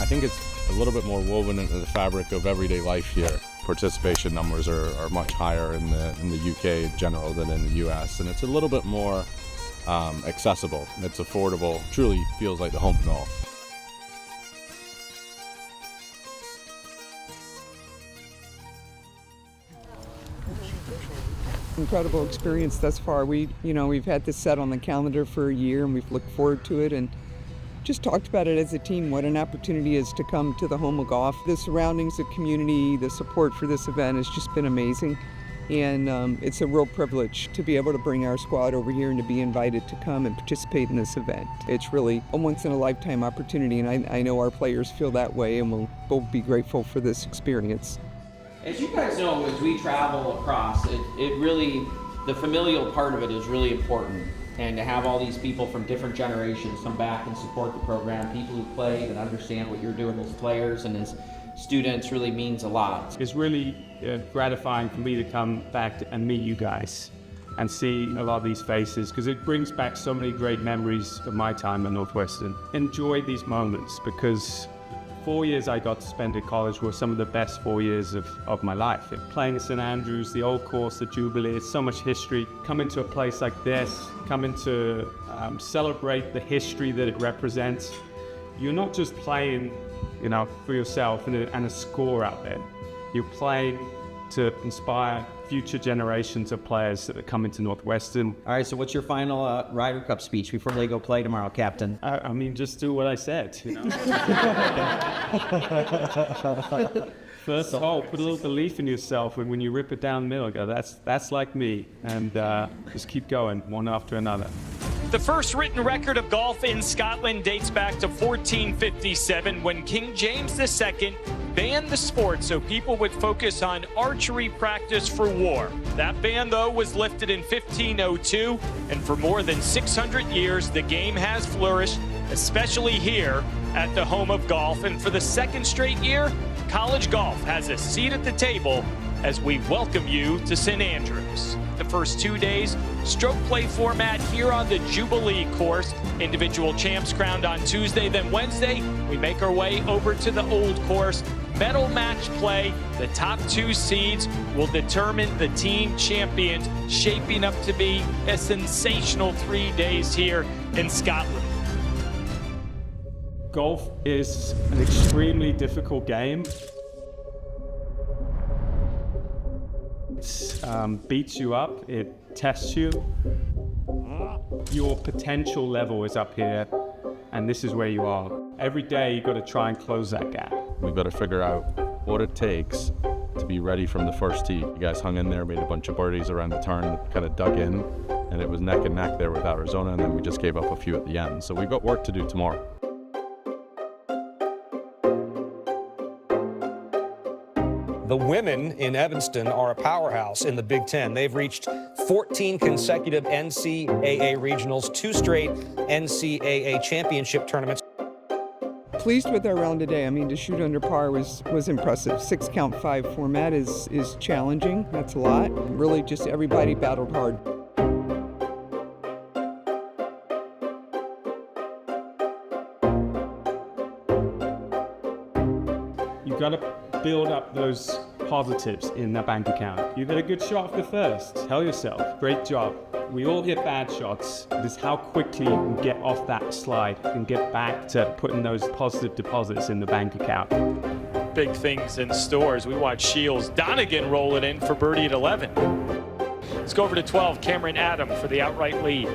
I think it's a little bit more woven into the fabric of everyday life here. Participation numbers are much higher in the UK in general than in the US, and it's a little bit more accessible. It's affordable, truly feels like the home golf. Incredible experience thus far. We've had this set on the calendar for a year, and we've looked forward to it and just talked about it as a team, what an opportunity is to come to the home of golf. The surroundings, the community, the support for this event has just been amazing. And it's a real privilege to be able to bring our squad over here and to be invited to come and participate in this event. It's really a once-in-a-lifetime opportunity, and I know our players feel that way, and we'll both be grateful for this experience. As you guys know, as we travel across, it really, the familial part of it is really important. And to have all these people from different generations come back and support the program, people who played and understand what you're doing as players and as students really means a lot. It's really gratifying for me to come back and meet you guys and see a lot of these faces, because it brings back so many great memories of my time at Northwestern. Enjoy these moments, because 4 years I got to spend at college were some of the best 4 years of my life. Playing at St Andrews, the old course, the Jubilee, it's so much history. Coming to a place like this, coming to celebrate the history that it represents. You're not just playing, for yourself and a score out there. You're playing to inspire future generations of players that are coming to Northwestern. All right, so what's your final Ryder Cup speech before they go play tomorrow, Captain? I mean, just do what I said, First hole, put a little belief in yourself, and when you rip it down the middle, go, that's like me, and just keep going, one after another. The first written record of golf in Scotland dates back to 1457, when King James II banned the sport so people would focus on archery practice for war. That ban, though, was lifted in 1502, and for more than 600 years, the game has flourished, especially here at the home of golf. And for the second straight year, college golf has a seat at the table as we welcome you to St Andrews. The first 2 days, stroke play format here on the Jubilee course. Individual champs crowned on Tuesday, then Wednesday, we make our way over to the old course. Medal match play. The top 2 seeds will determine the team champions, shaping up to be a sensational 3 days here in Scotland. Golf is an extremely difficult game. It beats you up, it tests you. Your potential level is up here, and this is where you are. Every day you've got to try and close that gap. We've got to figure out what it takes to be ready from the first tee. You guys hung in there, made a bunch of birdies around the turn, kind of dug in, and it was neck and neck there with Arizona, and then we just gave up a few at the end. So we've got work to do tomorrow. The women in Evanston are a powerhouse in the Big Ten. They've reached 14 consecutive NCAA regionals, 2 straight NCAA championship tournaments. Pleased with our round today. I mean, to shoot under par was impressive. 6 count 5 format is challenging. That's a lot. Really, just everybody battled hard. You've got to build up those positives in that bank account. You did a good shot off the first. Tell yourself, great job. We all hit bad shots. It's how quickly you can get off that slide and get back to putting those positive deposits in the bank account. Big things in stores. We watch Shields Donegan roll it in for birdie at 11. Let's go over to 12, Cameron Adam for the outright lead.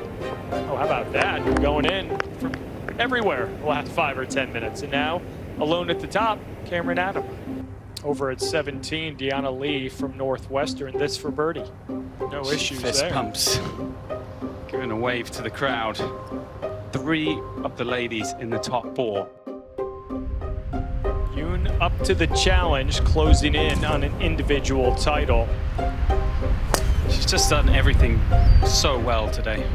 Oh, how about that? Going in from everywhere the last 5 or 10 minutes. And now, alone at the top, Cameron Adam. Over at 17, Deanna Lee from Northwestern. This for birdie. No issues Fist there. pumps. Giving a wave to the crowd. 3 of the ladies in the top 4. Yoon up to the challenge, closing in on an individual title. She's just done everything so well today.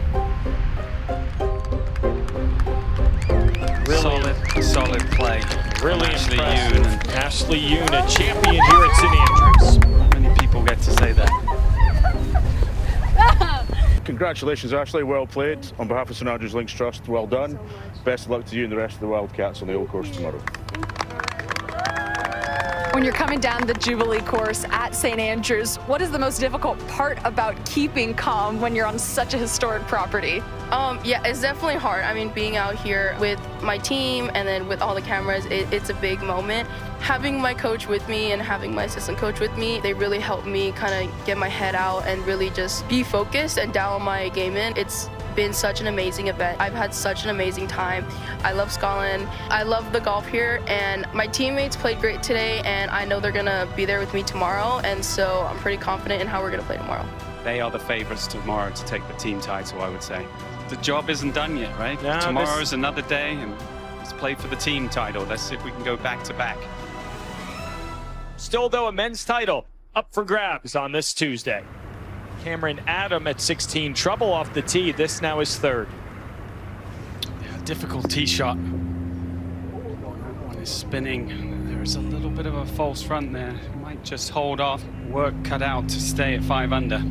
Really Solid play. Really Ashley impressive. Yoon. Ashley Yoon, a champion here at St Andrews. Not many people get to say that. Congratulations, Ashley. Well played. On behalf of St Andrews Links Trust, well done. Best of luck to you and the rest of the Wildcats on the old course tomorrow. When you're coming down the Jubilee course at St Andrews, what is the most difficult part about keeping calm when you're on such a historic property? Yeah, it's definitely hard. I mean, being out here with my team and then with all the cameras, it's a big moment. Having my coach with me and having my assistant coach with me, they really helped me kind of get my head out and really just be focused and dial my game in. It's been such an amazing event. I've had such an amazing time. I love Scotland. I love the golf here, and my teammates played great today, and I know they're gonna be there with me tomorrow, and so I'm pretty confident in how we're gonna play tomorrow. They are the favorites tomorrow to take the team title, I would say. The job isn't done yet, right? No, Tomorrow's another day, and let's play for the team title. Let's see if we can go back to back. Still, though, a men's title up for grabs on this Tuesday. Cameron Adam at 16, trouble off the tee. This now is third. Yeah, difficult tee shot. That one is spinning. There's a little bit of a false front there. Might just hold off. Work cut out to stay at 5 under.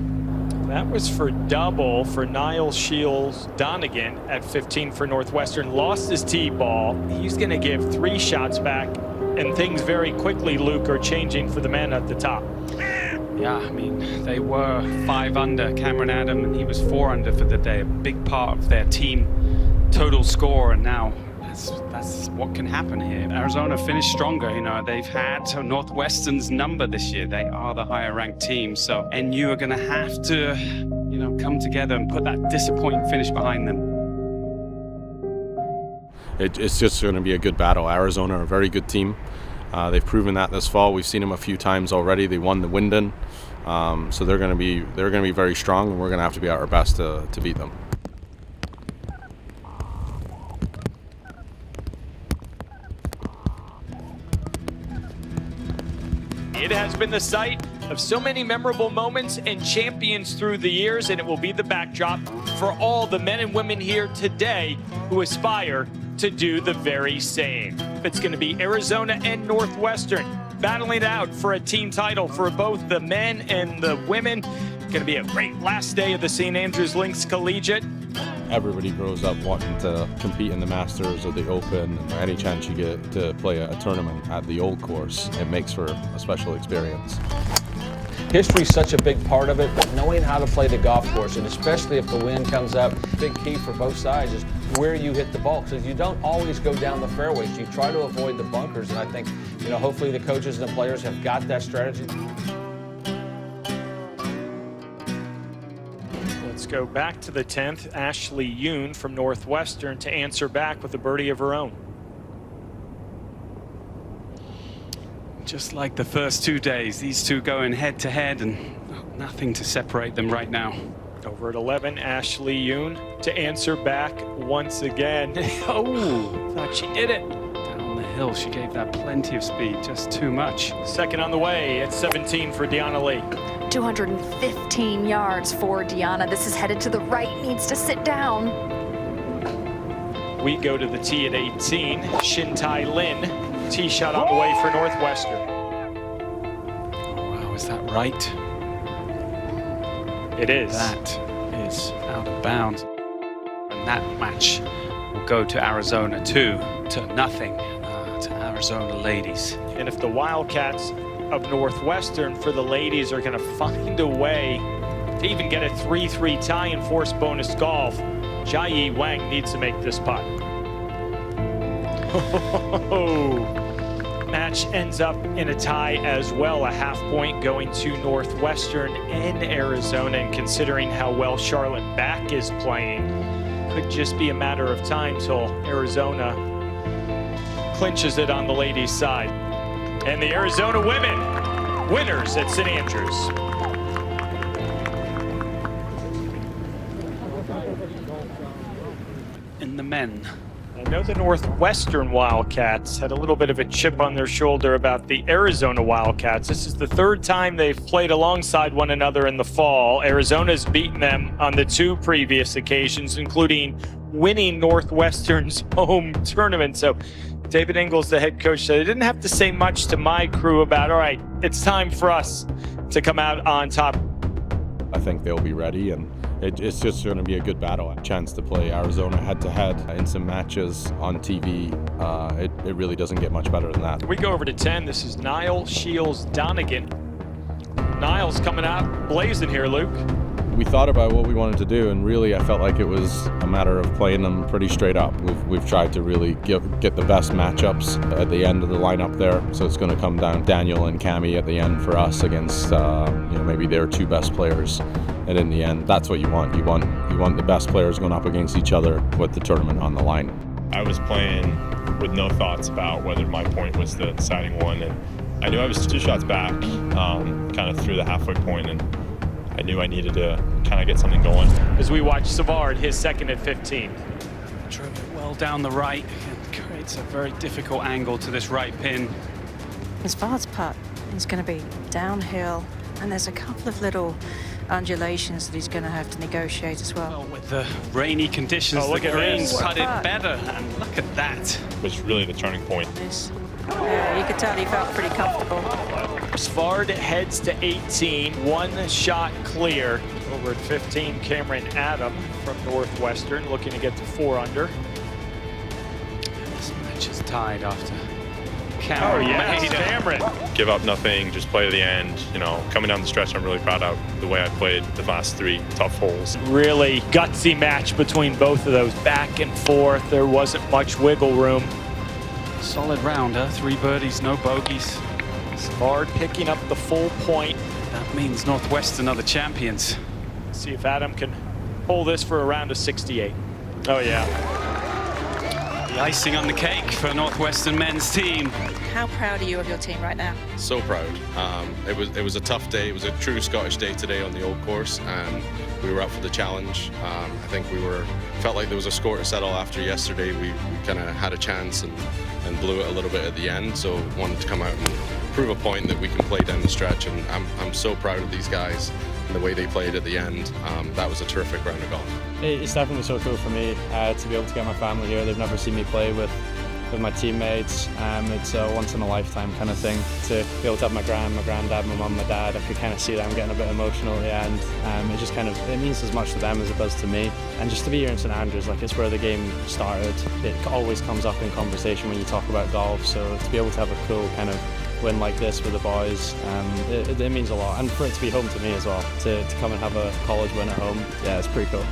That was for double for Niall Shields Donegan at 15 for Northwestern. Lost his tee ball. He's going to give 3 shots back, and things very quickly, Luke, are changing for the man at the top. Yeah, I mean, they were 5 under, Cameron Adam, and he was 4 under for the day. A big part of their team total score, and now that's what can happen here. Arizona finished stronger. You know, they've had Northwestern's number this year. They are the higher ranked team, so NU are going to have to, you know, come together and put that disappointing finish behind them. It's just going to be a good battle. Arizona are a very good team. They've proven that this fall. We've seen them a few times already. They won the Wyndon, so they're going to be very strong, and we're going to have to be at our best to beat them. It has been the site of so many memorable moments and champions through the years, and it will be the backdrop for all the men and women here today who aspire to do the very same. It's going to be Arizona and Northwestern battling it out for a team title for both the men and the women. Going to be a great last day of the St Andrews Links Collegiate. Everybody grows up wanting to compete in the Masters or the Open, and any chance you get to play a tournament at the old course, it makes for a special experience. History's such a big part of it, but knowing how to play the golf course, and especially if the wind comes up, big key for both sides is where you hit the ball. So you don't always go down the fairways. You try to avoid the bunkers, and I think, you know, hopefully the coaches and the players have got that strategy. Let's go back to the 10th. Ashley Yoon from Northwestern to answer back with a birdie of her own. Just like the first 2 days, these two going head to head, and nothing to separate them right now. Over at 11, Ashley Yoon to answer back once again. Oh, thought she did it. Down the hill, she gave that plenty of speed, just too much. Second on the way at 17 for Deanna Lee. 215 yards for Deanna. This is headed to the right, needs to sit down. We go to the tee at 18. Shintai Lin. Tee shot on the way for Northwestern. Oh, wow, is that right? It is. That is out of bounds. And that match will go to Arizona 2-0 to Arizona ladies. And if the Wildcats of Northwestern for the ladies are going to find a way to even get a 3-3 tie and force bonus golf, Jai Wang needs to make this putt. Match ends up in a tie as well, a half point going to Northwestern and Arizona, and considering how well Charlotte Back is playing, could just be a matter of time till Arizona clinches it on the ladies' side. And the Arizona women, winners at St Andrews. In the men. I know the Northwestern Wildcats had a little bit of a chip on their shoulder about the Arizona Wildcats. This is the third time they've played alongside one another in the fall. Arizona's beaten them on the 2 previous occasions, including winning Northwestern's home tournament. So David Ingles, the head coach, said, I didn't have to say much to my crew about, all right, it's time for us to come out on top. I think they'll be ready, and It's just going to be a good battle. A chance to play Arizona head-to-head in some matches on TV. It really doesn't get much better than that. We go over to 10. This is Niall Shields Donegan. Niall's coming out blazing here, Luke. We thought about what we wanted to do, and really I felt like it was a matter of playing them pretty straight up. We've tried to really get the best matchups at the end of the lineup there, so it's going to come down Daniel and Cammy at the end for us against maybe their two best players, and in the end that's what you want. You want the best players going up against each other with the tournament on the line. I was playing with no thoughts about whether my point was the deciding one, and I knew I was 2 shots back kind of through the halfway point, and I knew I needed to kind of get something going. As we watch Savard, his second at 15. Drove it well down the right. It creates a very difficult angle to this right pin. Savard's putt is going to be downhill, and there's a couple of little undulations that he's going to have to negotiate as well. With the rainy conditions, look the at greens this. putted better, and look at that. It was really the turning point. Yeah, you could tell he felt pretty comfortable. Savard heads to 18, 1 shot clear. Over at 15, Cameron Adam from Northwestern looking to get to 4 under. This match is tied after Cameron made it. Cameron. Give up nothing, just play to the end. You know, coming down the stretch, I'm really proud of the way I played the last 3 tough holes. Really gutsy match between both of those, back and forth. There wasn't much wiggle room. Solid rounder, 3 birdies, no bogeys. Savard picking up the full point. That means Northwestern are the champions. See if Adam can pull this for a round of 68. Oh yeah. The icing on the cake for Northwestern men's team. How proud are you of your team right now? So proud. It was a tough day. It was a true Scottish day today on the old course, and we were up for the challenge. I think felt like there was a score to settle after yesterday. We kind of had a chance and blew it a little bit at the end, so wanted to come out and prove a point that we can play down the stretch, and I'm so proud of these guys and the way they played at the end. That was a terrific round of golf. It's definitely so cool for me to be able to get my family here. They've never seen me play with my teammates. It's a once in a lifetime kind of thing to be able to have my granddad, my mum, my dad. I could kind of see them getting a bit emotional at the end. It means as much to them as it does to me. And just to be here in St Andrews, like it's where the game started. It always comes up in conversation when you talk about golf. So to be able to have a cool kind of win like this with the boys, it means a lot. And for it to be home to me as well, to come and have a college win at home, yeah, it's pretty cool.